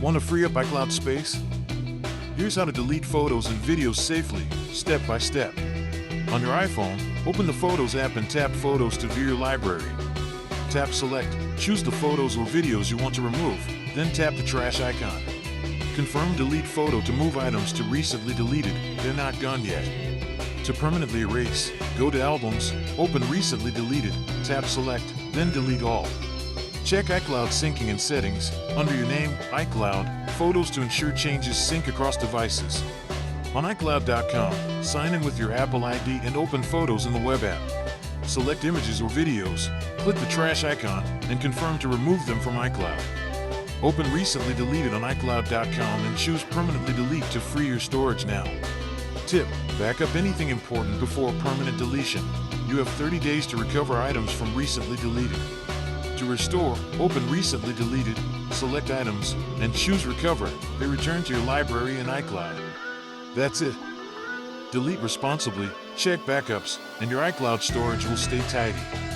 Want to free up iCloud space? Here's how to delete photos and videos safely, step by step. On your iPhone, open the Photos app and tap Photos to view your library. Tap Select, choose the photos or videos you want to remove, then tap the trash icon. Confirm Delete Photo to move items to recently deleted, they're not gone yet. To permanently erase, go to Albums, open Recently Deleted, tap Select, then Delete All. Check iCloud syncing and settings, under your name, iCloud, Photos to ensure changes sync across devices. On iCloud.com, sign in with your Apple ID and open Photos in the web app. Select images or videos, click the trash icon, and confirm to remove them from iCloud. Open Recently Deleted on iCloud.com and choose Permanently Delete to free your storage now. Tip: back up anything important before permanent deletion. You have 30 days to recover items from recently deleted. To restore, open Recently Deleted, select Items, and choose Recover. They return to your library in iCloud. That's it. Delete responsibly, check backups, and your iCloud storage will stay tidy.